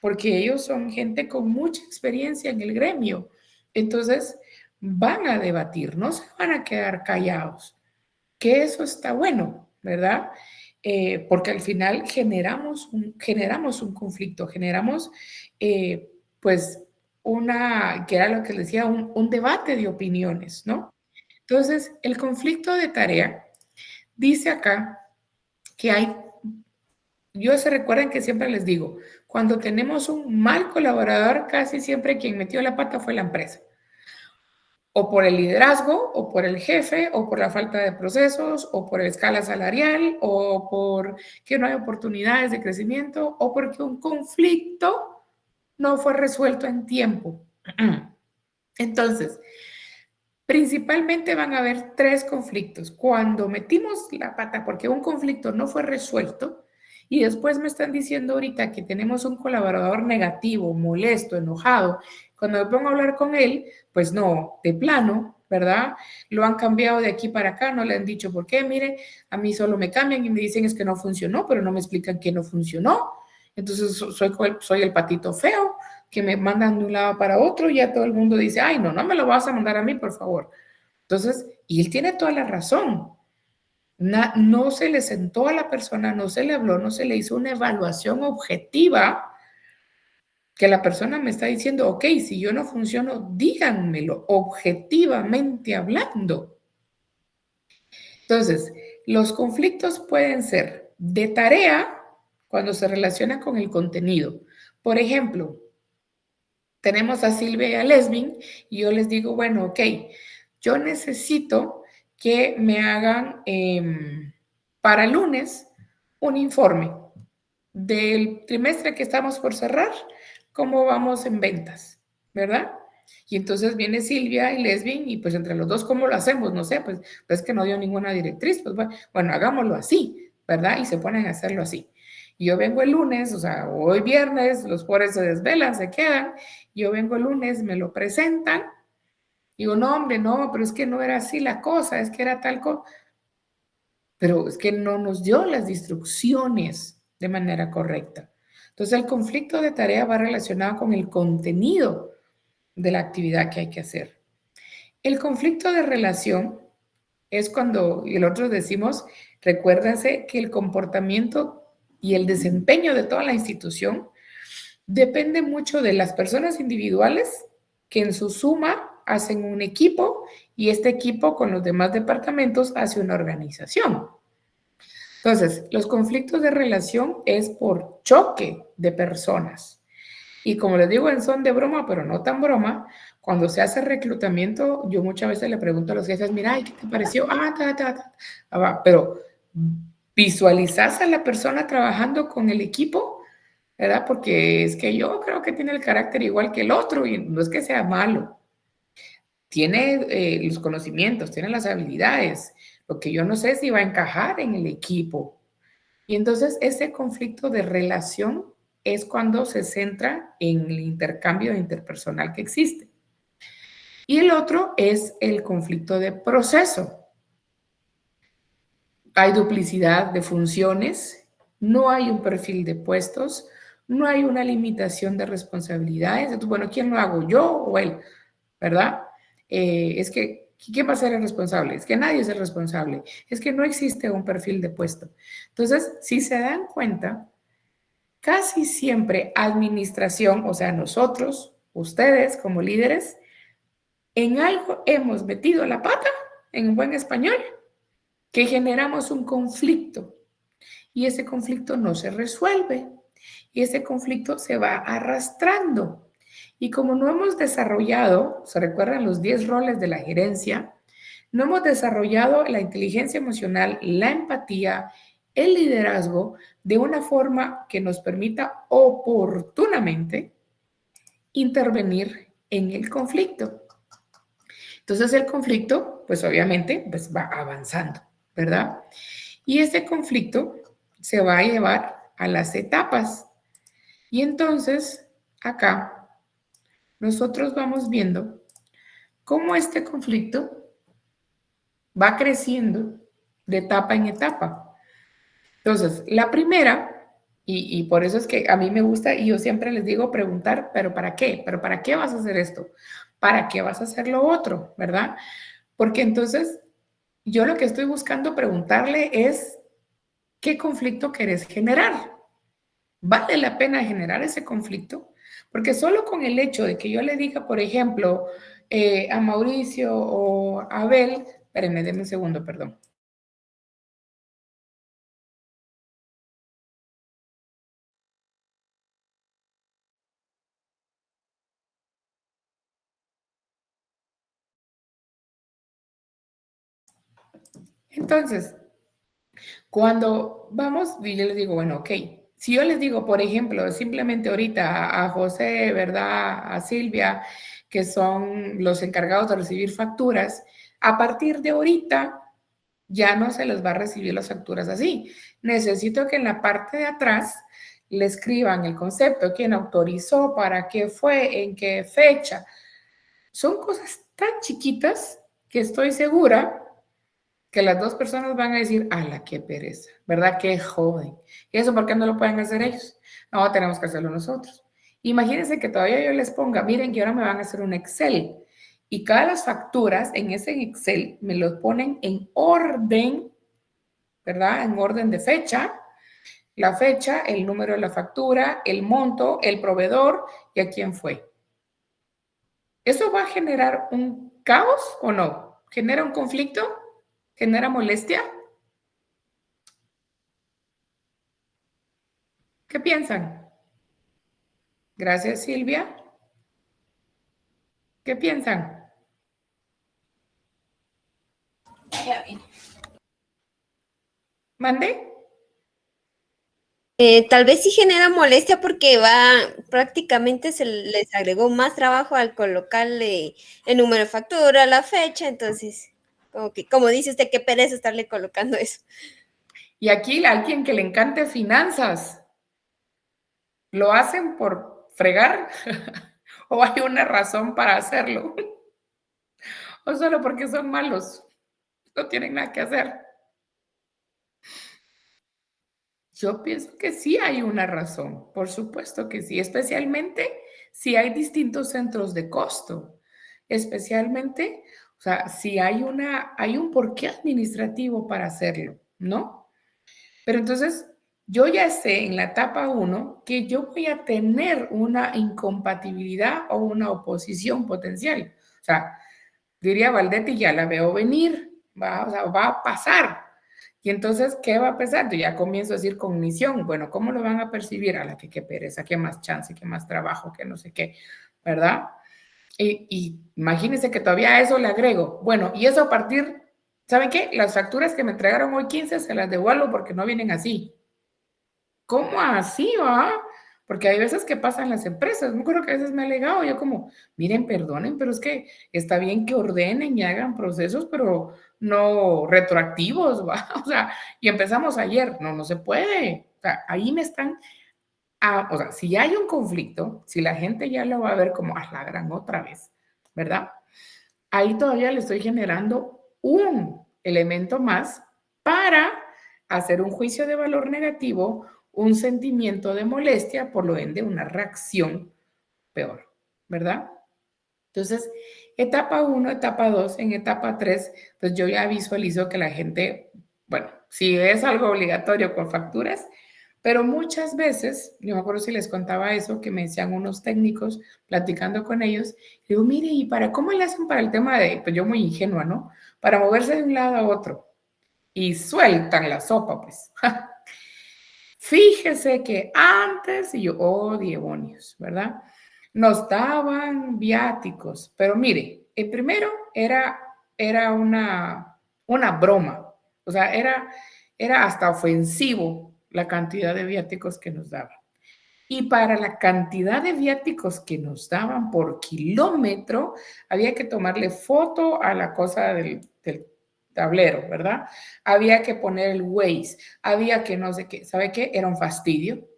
porque ellos son gente con mucha experiencia en el gremio. Entonces, van a debatir, no se van a quedar callados, que eso está bueno, ¿verdad? Porque al final generamos un conflicto, generamos, pues, que era lo que les decía, un debate de opiniones, ¿no? Entonces, el conflicto de tarea dice acá que se recuerdan que siempre les digo, cuando tenemos un mal colaborador, casi siempre quien metió la pata fue la empresa. O por el liderazgo, o por el jefe, o por la falta de procesos, o por la escala salarial, o por que no hay oportunidades de crecimiento, o porque un conflicto no fue resuelto en tiempo. Entonces, principalmente van a haber 3 conflictos. Cuando metimos la pata porque un conflicto no fue resuelto, y después me están diciendo ahorita que tenemos un colaborador negativo, molesto, enojado, Cuando me pongo a hablar con él, pues no, de plano, ¿verdad? Lo han cambiado de aquí para acá, no le han dicho por qué, mire, a mí solo me cambian y me dicen es que no funcionó, pero no me explican que no funcionó. Entonces soy el patito feo, que me mandan de un lado para otro y ya todo el mundo dice, ay, no me lo vas a mandar a mí, por favor. Entonces, y él tiene toda la razón. No se le sentó a la persona, no se le habló, no se le hizo una evaluación objetiva que la persona me está diciendo, ok, si yo no funciono, díganmelo objetivamente hablando. Entonces, los conflictos pueden ser de tarea cuando se relaciona con el contenido. Por ejemplo, tenemos a Silvia y a Lesbin y yo les digo, bueno, ok, yo necesito que me hagan para el lunes un informe del trimestre que estamos por cerrar, cómo vamos en ventas, ¿verdad? Y entonces viene Silvia y Lesbin y pues entre los dos, ¿cómo lo hacemos? No sé, pues que no dio ninguna directriz, pues bueno, hagámoslo así, ¿verdad? Y se ponen a hacerlo así. Y yo vengo el lunes, o sea, hoy viernes, los pobres se desvelan, se quedan, yo vengo el lunes, me lo presentan, digo, no, hombre, no, pero es que no era así la cosa, es que era tal cosa, pero es que no nos dio las instrucciones de manera correcta. Entonces, el conflicto de tarea va relacionado con el contenido de la actividad que hay que hacer. El conflicto de relación es cuando, y el otro decimos, recuérdense que el comportamiento y el desempeño de toda la institución depende mucho de las personas individuales que en su suma hacen un equipo y este equipo con los demás departamentos hace una organización. Entonces, los conflictos de relación es por choque de personas. Y como les digo en son de broma, pero no tan broma, cuando se hace reclutamiento, yo muchas veces le pregunto a los jefes, mira, ¿qué te pareció? Pero visualizas a la persona trabajando con el equipo, ¿verdad? Porque es que yo creo que tiene el carácter igual que el otro y no es que sea malo. Tiene los conocimientos, tiene las habilidades. Lo que yo no sé es si va a encajar en el equipo. Y entonces ese conflicto de relación es cuando se centra en el intercambio interpersonal que existe. Y el otro es el conflicto de proceso. Hay duplicidad de funciones, no hay un perfil de puestos, no hay una limitación de responsabilidades. Entonces, bueno, ¿quién lo hago, yo o él? ¿Verdad? Es que, ¿quién va a ser el responsable? Es que nadie es el responsable. Es que no existe un perfil de puesto. Entonces, si se dan cuenta, casi siempre administración, o sea, nosotros, ustedes como líderes, en algo hemos metido la pata, en buen español, que generamos un conflicto y ese conflicto no se resuelve y ese conflicto se va arrastrando. Y como no hemos desarrollado, ¿se recuerdan los 10 roles de la gerencia? No hemos desarrollado la inteligencia emocional, la empatía, el liderazgo de una forma que nos permita oportunamente intervenir en el conflicto. Entonces el conflicto, pues obviamente, pues va avanzando, ¿verdad? Y ese conflicto se va a llevar a las etapas. Y entonces, acá, nosotros vamos viendo cómo este conflicto va creciendo de etapa en etapa. Entonces, la primera, y por eso es que a mí me gusta y yo siempre les digo preguntar, ¿pero para qué? ¿Pero para qué vas a hacer esto? ¿Para qué vas a hacer lo otro? ¿Verdad? Porque entonces yo lo que estoy buscando preguntarle es, ¿qué conflicto querés generar? ¿Vale la pena generar ese conflicto? Porque solo con el hecho de que yo le diga, por ejemplo, a Mauricio o a Abel, espérenme, denme un segundo, perdón. Entonces, cuando vamos, y yo les digo, bueno, ok, si yo les digo, por ejemplo, simplemente ahorita a José, ¿verdad? A Silvia, que son los encargados de recibir facturas, a partir de ahorita ya no se les va a recibir las facturas así. Necesito que en la parte de atrás le escriban el concepto, quién autorizó, para qué fue, en qué fecha. Son cosas tan chiquitas que estoy segura que las dos personas van a decir, ¡ala, qué pereza! ¿Verdad? ¡Qué joven! ¿Y eso por qué no lo pueden hacer ellos? No, tenemos que hacerlo nosotros. Imagínense que todavía yo les ponga, miren que ahora me van a hacer un Excel y cada las facturas en ese Excel me los ponen en orden, ¿verdad? En orden de fecha, la fecha, el número de la factura, el monto, el proveedor y a quién fue. ¿Eso va a generar un caos o no? ¿Genera un conflicto? ¿Genera molestia? ¿Qué piensan? Gracias, Silvia. ¿Qué piensan? Ya vine. ¿Mande? Tal vez sí genera molestia porque prácticamente se les agregó más trabajo al colocarle el número de factura, la fecha, entonces, como dice usted, qué pereza estarle colocando eso. Y aquí alguien que le encante finanzas, ¿lo hacen por fregar? ¿O hay una razón para hacerlo? ¿O solo porque son malos? No tienen nada que hacer. Yo pienso que sí hay una razón, por supuesto que sí, especialmente si hay distintos centros de costo, especialmente, o sea, si hay un porqué administrativo para hacerlo, ¿no? Pero entonces, yo ya sé en la etapa 1 que yo voy a tener una incompatibilidad o una oposición potencial. O sea, diría Valdetti, ya la veo venir, o sea, va a pasar. Y entonces, ¿qué va a pasar? Yo ya comienzo a decir cognición. Bueno, ¿cómo lo van a percibir? A la que qué pereza, qué más chance, qué más trabajo, qué no sé qué, ¿verdad? Y imagínense que todavía a eso le agrego. Bueno, y eso a partir, ¿saben qué? Las facturas que me entregaron hoy 15 se las devuelvo porque no vienen así. ¿Cómo así, va? Porque hay veces que pasan las empresas. Me acuerdo que a veces me ha alegado, yo como, miren, perdonen, pero es que está bien que ordenen y hagan procesos, pero no retroactivos, ¿va? O sea, y empezamos ayer, no se puede. O sea, ahí me están, o sea, si hay un conflicto, si la gente ya lo va a ver como, la gran otra vez, ¿verdad? Ahí todavía le estoy generando un elemento más para hacer un juicio de valor negativo, un sentimiento de molestia, por lo ende una reacción peor, ¿verdad? Entonces, etapa 1, etapa 2, en etapa 3, pues yo ya visualizo que la gente, bueno, si es algo obligatorio con facturas, pero muchas veces, yo me acuerdo si les contaba eso, que me decían unos técnicos platicando con ellos, digo, mire, ¿y para cómo le hacen para el tema de, pues yo muy ingenua, ¿no? Para moverse de un lado a otro. Y sueltan la sopa, pues. Fíjese que antes, y yo, oh, demonios, ¿verdad? Nos daban viáticos, pero mire, el primero era una broma, o sea, era hasta ofensivo la cantidad de viáticos que nos daban. Y para la cantidad de viáticos que nos daban por kilómetro, había que tomarle foto a la cosa del tablero, ¿verdad? Había que poner el Waze, había que no sé qué. ¿Sabe qué? Era un fastidio.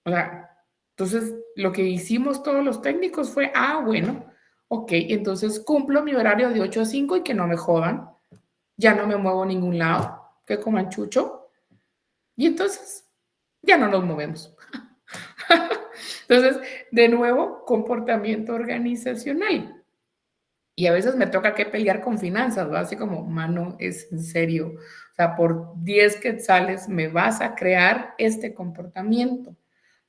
O sea, entonces lo que hicimos todos los técnicos fue, bueno, ok, entonces cumplo mi horario de 8 a 5 y que no me jodan. Ya no me muevo a ningún lado, que coman chucho. Y entonces ya no nos movemos. Entonces, de nuevo, comportamiento organizacional. Y a veces me toca que pelear con finanzas, ¿no? Así como, mano, es en serio. O sea, por 10 quetzales me vas a crear este comportamiento,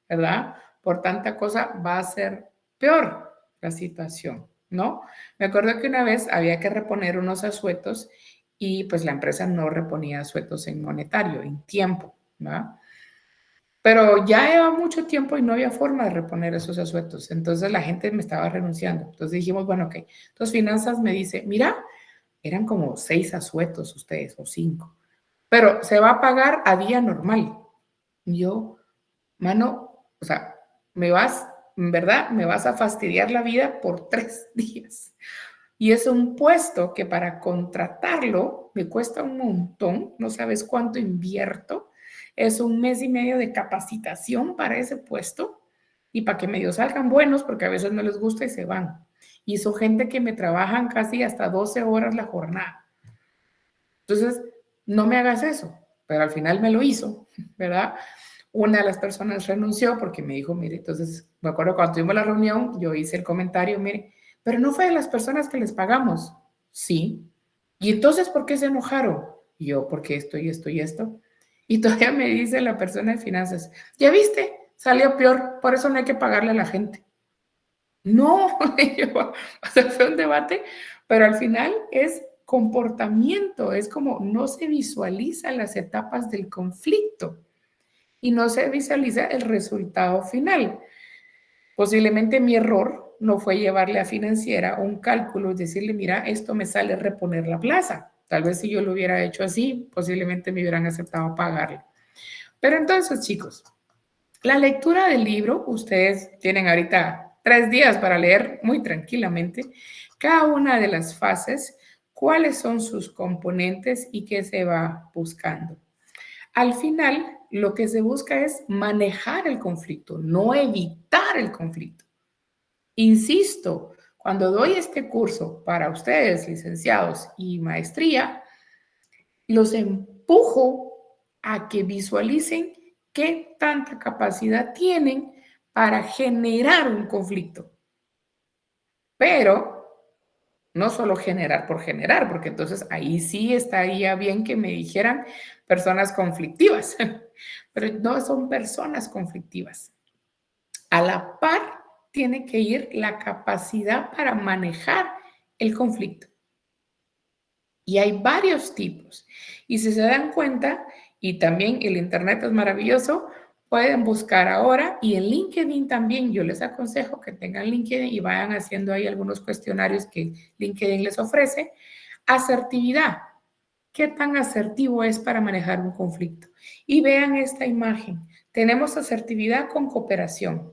¿verdad? Por tanta cosa va a ser peor la situación, ¿no? Me acuerdo que una vez había que reponer unos asuetos y pues la empresa no reponía asuetos en monetario, en tiempo, ¿verdad? Pero ya lleva mucho tiempo y no había forma de reponer esos asuetos. Entonces la gente me estaba renunciando. Entonces dijimos, bueno, ok. Entonces finanzas me dice, mira, eran como 6 asuetos ustedes o 5, pero se va a pagar a día normal. Y yo, mano, o sea, en verdad, me vas a fastidiar la vida por 3 días. Y es un puesto que para contratarlo me cuesta un montón, no sabes cuánto invierto. es 1 mes y medio de capacitación para ese puesto y para que medio salgan buenos, porque a veces no les gusta y se van. Y son gente que me trabajan casi hasta 12 horas la jornada. Entonces, no me hagas eso, pero al final me lo hizo, ¿verdad? Una de las personas renunció porque me dijo, mire, entonces, me acuerdo cuando tuvimos la reunión, yo hice el comentario, mire, pero no fue de las personas que les pagamos. Sí. ¿Y entonces por qué se enojaron? Y yo, porque esto y esto y esto. Y todavía me dice la persona de finanzas, ¿ya viste? Salió peor, por eso no hay que pagarle a la gente. No, o sea, fue un debate, pero al final es comportamiento, es como no se visualizan las etapas del conflicto y no se visualiza el resultado final. Posiblemente mi error no fue llevarle a financiera un cálculo y decirle, mira, esto me sale reponer la plaza. Tal vez si yo lo hubiera hecho así, posiblemente me hubieran aceptado pagarle. Pero entonces, chicos, la lectura del libro, ustedes tienen ahorita 3 días para leer muy tranquilamente cada una de las fases, cuáles son sus componentes y qué se va buscando. Al final, lo que se busca es manejar el conflicto, no evitar el conflicto. Insisto, cuando doy este curso para ustedes, licenciados y maestría, los empujo a que visualicen qué tanta capacidad tienen para generar un conflicto. Pero no solo generar por generar, porque entonces ahí sí estaría bien que me dijeran personas conflictivas, pero no son personas conflictivas. A la par tiene que ir la capacidad para manejar el conflicto. Y hay varios tipos. Y si se dan cuenta, y también el Internet es maravilloso, pueden buscar ahora y en LinkedIn también. Yo les aconsejo que tengan LinkedIn y vayan haciendo ahí algunos cuestionarios que LinkedIn les ofrece. Asertividad. ¿Qué tan asertivo es para manejar un conflicto? Y vean esta imagen. Tenemos asertividad con cooperación.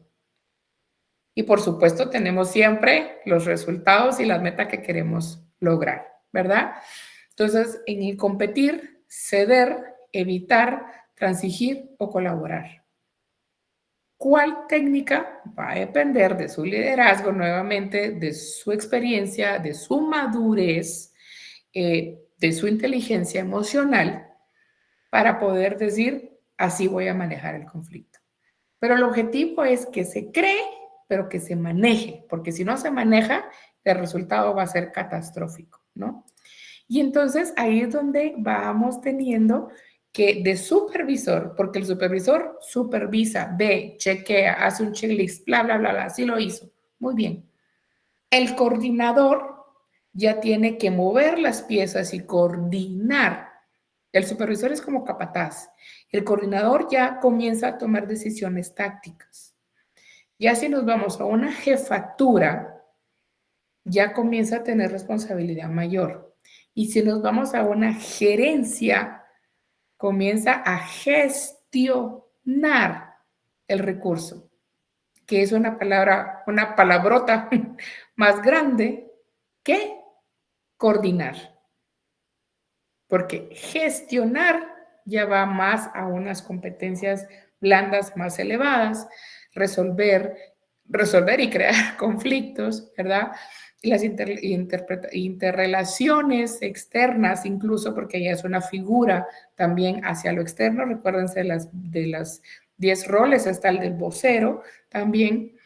Y por supuesto tenemos siempre los resultados y las metas que queremos lograr, ¿verdad? Entonces, en el competir, ceder, evitar, transigir o colaborar. ¿Cuál técnica? Va a depender de su liderazgo, nuevamente, de su experiencia, de su madurez, de su inteligencia emocional, para poder decir, así voy a manejar el conflicto. Pero el objetivo es que se cree, pero que se maneje, porque si no se maneja, el resultado va a ser catastrófico, ¿no? Y entonces ahí es donde vamos teniendo que de supervisor, porque el supervisor supervisa, ve, chequea, hace un checklist, bla, bla, bla, bla, así lo hizo. Muy bien. El coordinador ya tiene que mover las piezas y coordinar. El supervisor es como capataz. El coordinador ya comienza a tomar decisiones tácticas. Ya si nos vamos a una jefatura, ya comienza a tener responsabilidad mayor. Y si nos vamos a una gerencia, comienza a gestionar el recurso, que es una palabra, una palabrota más grande que coordinar. Porque gestionar ya va más a unas competencias blandas más elevadas, resolver y crear conflictos, ¿verdad? Las interrelaciones externas, incluso porque ya es una figura también hacia lo externo. Recuérdense de las 10 roles, está el del vocero también.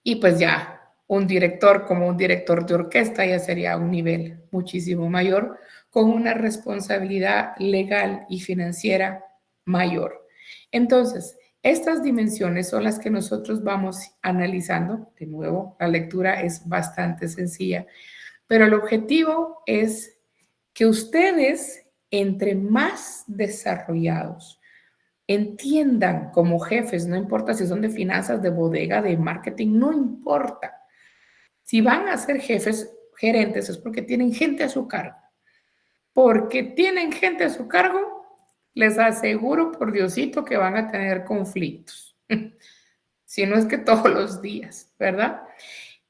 Y pues ya un director como un director de orquesta ya sería un nivel muchísimo mayor, con una responsabilidad legal y financiera mayor. Entonces, estas dimensiones son las que nosotros vamos analizando. De nuevo, la lectura es bastante sencilla, pero el objetivo es que ustedes, entre más desarrollados, entiendan como jefes, no importa si son de finanzas, de bodega, de marketing, no importa. Si van a ser jefes, gerentes, es porque tienen gente a su cargo. Porque tienen gente a su cargo, les aseguro por Diosito que van a tener conflictos. Si no es que todos los días, ¿verdad?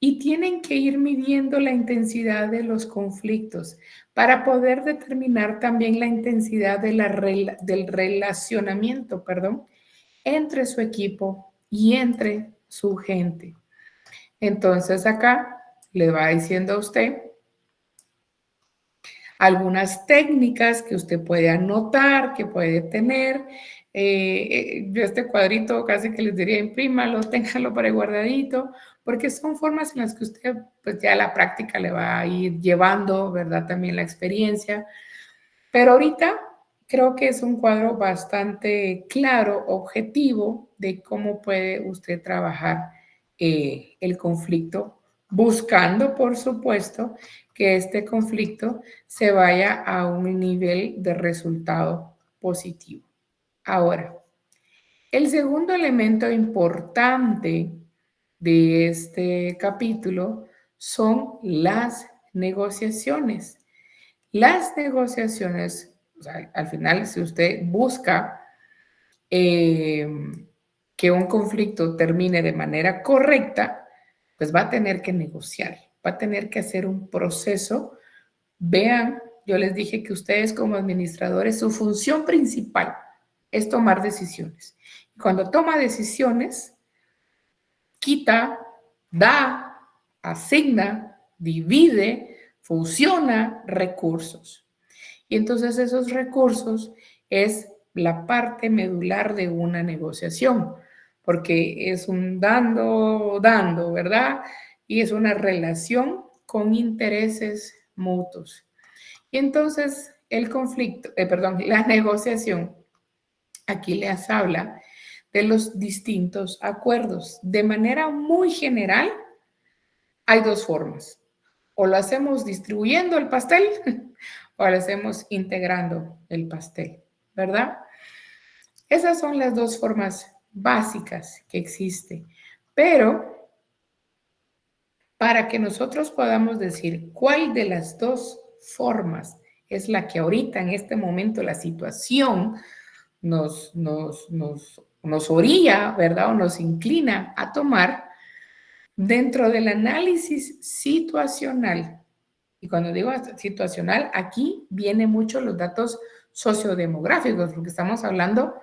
y tienen que ir midiendo la intensidad de los conflictos para poder determinar también la intensidad de del relacionamiento, entre su equipo y entre su gente. Entonces acá le va diciendo a usted algunas técnicas que usted puede anotar, que puede tener. Yo este cuadrito casi que les diría imprímalo, téngalo para guardadito, porque son formas en las que usted pues ya la práctica le va a ir llevando, ¿verdad? También la experiencia. Pero ahorita creo que es un cuadro bastante claro, objetivo, de cómo puede usted trabajar el conflicto, buscando, por supuesto, que este conflicto se vaya a un nivel de resultado positivo. Ahora, el segundo elemento importante de este capítulo son las negociaciones. Las negociaciones, o sea, al final, si usted busca que un conflicto termine de manera correcta, pues va a tener que negociar, va a tener que hacer un proceso. Vean, yo les dije que ustedes como administradores, su función principal es tomar decisiones. Cuando toma decisiones, quita, da, asigna, divide, fusiona recursos. Y entonces esos recursos es la parte medular de una negociación, porque es un dando, ¿verdad? Y es una relación con intereses mutuos. Y entonces el conflicto, la negociación, aquí les habla de los distintos acuerdos. De manera muy general, hay dos formas. O lo hacemos distribuyendo el pastel o lo hacemos integrando el pastel, ¿verdad? Esas son las dos formas básicas que existen. Pero para que nosotros podamos decir cuál de las dos formas es la que ahorita en este momento la situación nos orilla, ¿verdad? O nos inclina a tomar dentro del análisis situacional. Y cuando digo situacional, aquí vienen mucho los datos sociodemográficos, porque estamos hablando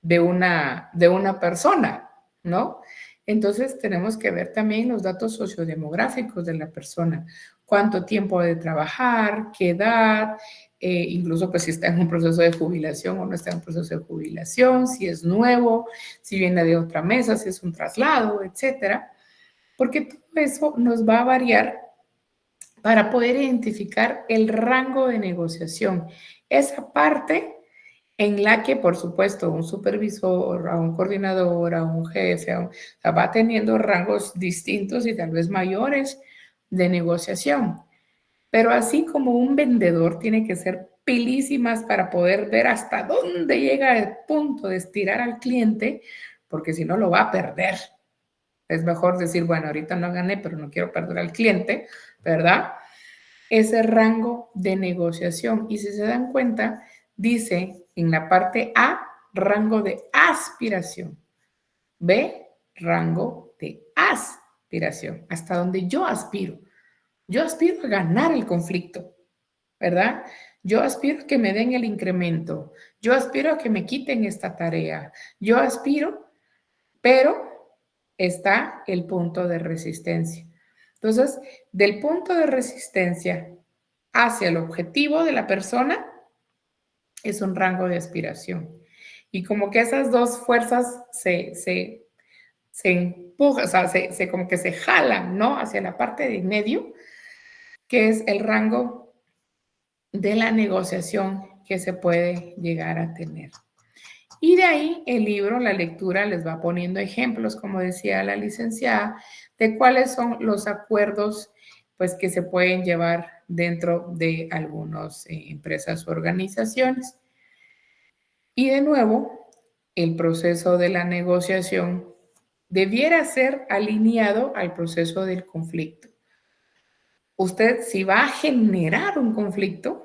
de una persona, ¿no? Entonces tenemos que ver también los datos sociodemográficos de la persona, cuánto tiempo de trabajar, qué edad, incluso pues si está en un proceso de jubilación o no está en un proceso de jubilación, si es nuevo, si viene de otra mesa, si es un traslado, etcétera, porque todo eso nos va a variar para poder identificar el rango de negociación, esa parte en la que, por supuesto, un supervisor, a un coordinador, a un jefe, o sea, va teniendo rangos distintos y tal vez mayores de negociación. Pero así como un vendedor tiene que ser pilísimas para poder ver hasta dónde llega el punto de estirar al cliente, porque si no lo va a perder. Es mejor decir, bueno, ahorita no gané, pero no quiero perder al cliente, ¿verdad? Ese rango de negociación. Y si se dan cuenta, dice en la parte A, rango de aspiración. B, rango de aspiración, hasta donde yo aspiro. Yo aspiro a ganar el conflicto, ¿verdad? Yo aspiro a que me den el incremento. Yo aspiro a que me quiten esta tarea. Yo aspiro, pero está el punto de resistencia. Entonces, del punto de resistencia hacia el objetivo de la persona es un rango de aspiración. Y como que esas dos fuerzas se empujan, o sea, como que se jalan, ¿no? Hacia la parte de medio, que es el rango de la negociación que se puede llegar a tener. Y de ahí el libro, la lectura, les va poniendo ejemplos, como decía la licenciada, de cuáles son los acuerdos pues, que se pueden llevar dentro de algunas empresas o organizaciones. Y de nuevo, el proceso de la negociación debiera ser alineado al proceso del conflicto. Usted, si va a generar un conflicto,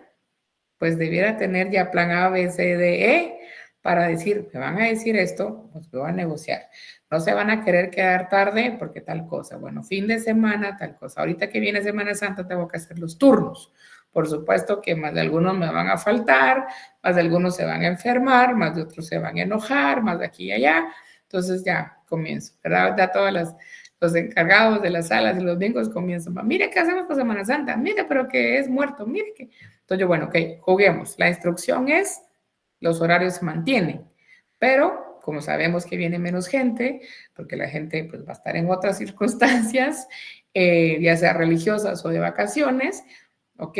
pues debiera tener ya plan A, B, C, D, E, para decir, me van a decir esto, pues me voy a negociar. No se van a querer quedar tarde porque tal cosa. Bueno, fin de semana, tal cosa. Ahorita que viene Semana Santa tengo que hacer los turnos. Por supuesto que más de algunos me van a faltar, más de algunos se van a enfermar, más de otros se van a enojar, más de aquí y allá. Entonces ya comienzo, ¿verdad? Ya todos los encargados de las salas y los bingos comienzan. Mire, ¿qué hacemos por Semana Santa? Mire, pero que es muerto, mire que... Entonces yo, bueno, ok, juguemos. La instrucción es, los horarios se mantienen, pero como sabemos que viene menos gente, porque la gente pues, va a estar en otras circunstancias, ya sea religiosas o de vacaciones, ok,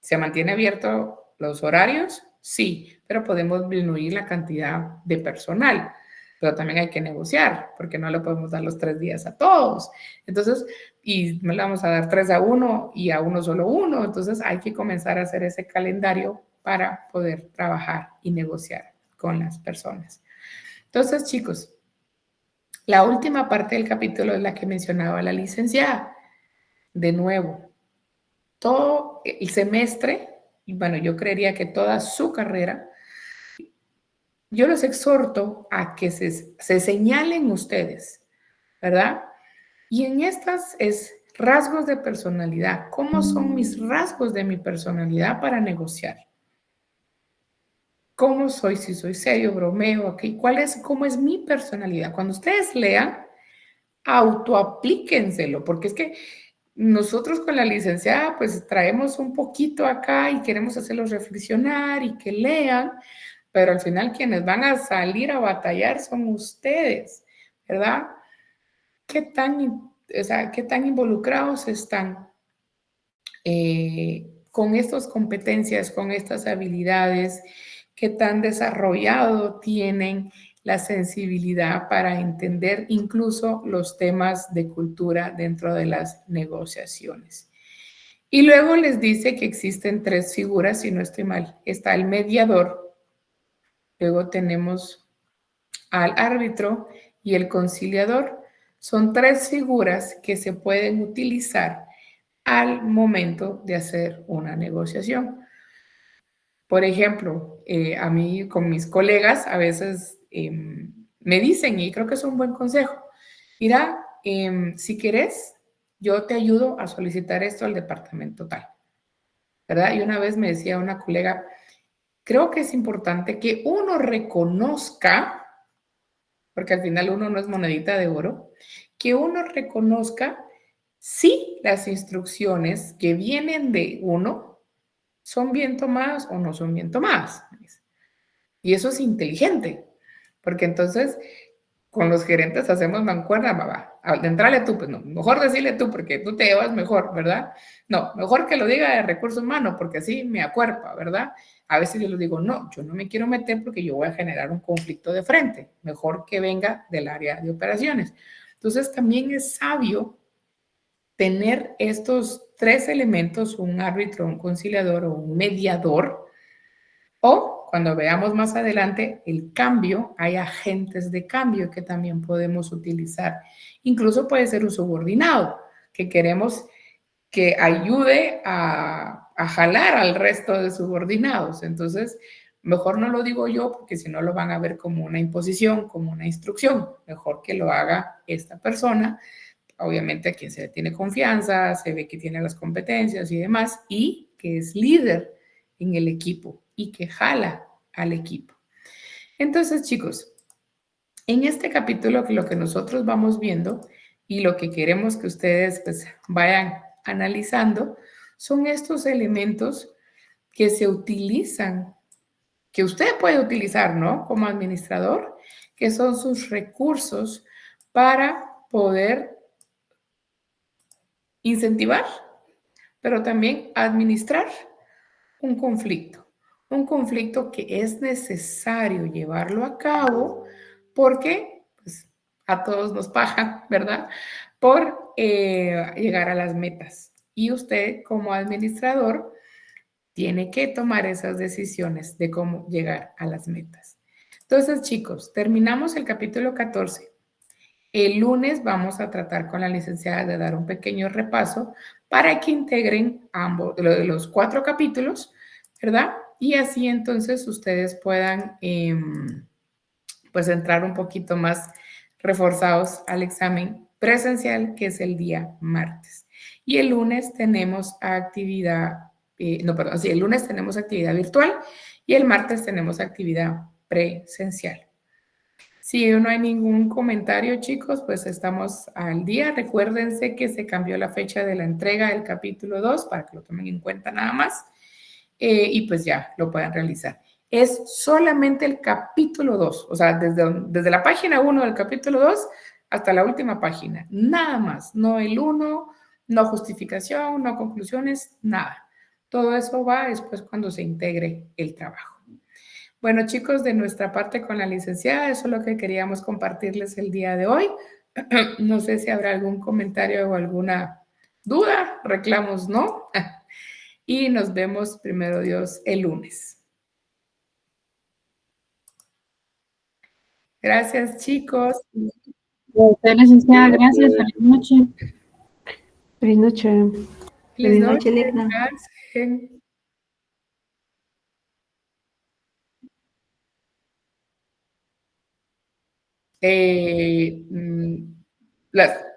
¿se mantiene abierto los horarios? Sí, pero podemos disminuir la cantidad de personal, pero también hay que negociar, porque no le podemos dar los 3 días a todos. Entonces, y no le vamos a dar 3 a uno y a uno solo uno, entonces hay que comenzar a hacer ese calendario para poder trabajar y negociar con las personas. Entonces, chicos, la última parte del capítulo es la que mencionaba la licenciada. De nuevo, todo el semestre, y bueno, yo creería que toda su carrera, yo los exhorto a que se señalen ustedes, ¿verdad? Y en estas es rasgos de personalidad. ¿Cómo son mis rasgos de mi personalidad para negociar? ¿Cómo soy? Si soy serio, bromeo, okay. ¿Cómo es mi personalidad? Cuando ustedes lean, autoaplíquenselo, porque es que nosotros con la licenciada pues traemos un poquito acá y queremos hacerlos reflexionar y que lean, pero al final quienes van a salir a batallar son ustedes, ¿verdad? ¿Qué tan involucrados están con estas competencias, con estas habilidades? ¿Qué tan desarrollado tienen la sensibilidad para entender incluso los temas de cultura dentro de las negociaciones? Y luego les dice que existen 3 figuras, si no estoy mal. Está el mediador, luego tenemos al árbitro y el conciliador. Son 3 figuras que se pueden utilizar al momento de hacer una negociación. Por ejemplo, a mí con mis colegas a veces me dicen, y creo que es un buen consejo, mira, si querés, yo te ayudo a solicitar esto al departamento tal, ¿verdad? Y una vez me decía una colega, creo que es importante que uno reconozca, porque al final uno no es monedita de oro, que uno reconozca si las instrucciones que vienen de uno son bien tomadas o no son bien tomadas. Y eso es inteligente, porque entonces con los gerentes hacemos mancuerna, babá. Entrale tú, pues no, mejor decirle tú, porque tú te llevas mejor, ¿verdad? No, mejor que lo diga de recursos humanos, porque así me acuerpa, ¿verdad? A veces yo les digo, no, yo no me quiero meter porque yo voy a generar un conflicto de frente, mejor que venga del área de operaciones. Entonces también es sabio tener estos 3 elementos, un árbitro, un conciliador o un mediador, o cuando veamos más adelante el cambio, hay agentes de cambio que también podemos utilizar. Incluso puede ser un subordinado que queremos que ayude a jalar al resto de subordinados. Entonces, mejor no lo digo yo porque si no lo van a ver como una imposición, como una instrucción. Mejor que lo haga esta persona, obviamente a quien se le tiene confianza, se ve que tiene las competencias y demás, y que es líder en el equipo y que jala al equipo. Entonces, chicos, en este capítulo lo que nosotros vamos viendo y lo que queremos que ustedes pues, vayan analizando son estos elementos que se utilizan, que usted puede utilizar, ¿no? Como administrador, que son sus recursos para poder incentivar, pero también administrar un conflicto que es necesario llevarlo a cabo porque pues, a todos nos pagan, ¿verdad? Por llegar a las metas. Y usted como administrador tiene que tomar esas decisiones de cómo llegar a las metas. Entonces, chicos, terminamos el capítulo 14. El lunes vamos a tratar con la licenciada de dar un pequeño repaso para que integren ambos, los 4 capítulos, ¿verdad? y así entonces ustedes puedan pues entrar un poquito más reforzados al examen presencial, que es el día martes. Y el lunes tenemos actividad, el lunes tenemos actividad virtual y el martes tenemos actividad presencial. Si no hay ningún comentario, chicos, pues estamos al día. Recuérdense que se cambió la fecha de la entrega del capítulo 2 para que lo tomen en cuenta nada más y pues ya lo puedan realizar. Es solamente el capítulo 2, o sea, desde la página 1 del capítulo 2 hasta la última página. Nada más, no el 1, no justificación, no conclusiones, nada. Todo eso va después cuando se integre el trabajo. Bueno, chicos, de nuestra parte con la licenciada, eso es lo que queríamos compartirles el día de hoy. No sé si habrá algún comentario o alguna duda, reclamos, ¿no? Y nos vemos, primero Dios, el lunes. Gracias, chicos. Licenciada, gracias. Feliz noche. Feliz noche. Feliz noche, Lecna. Gracias.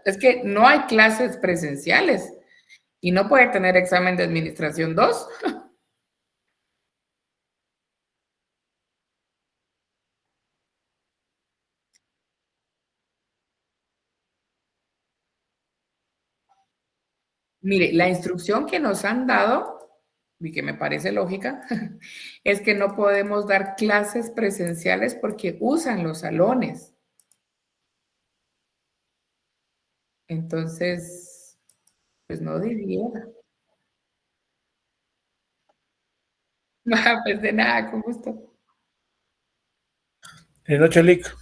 Es que no hay clases presenciales y no puede tener examen de administración 2. Mire, la instrucción que nos han dado, y que me parece lógica, es que no podemos dar clases presenciales porque usan los salones. Entonces, pues no diría. Pues de nada, con gusto. Buenas noches, Lick.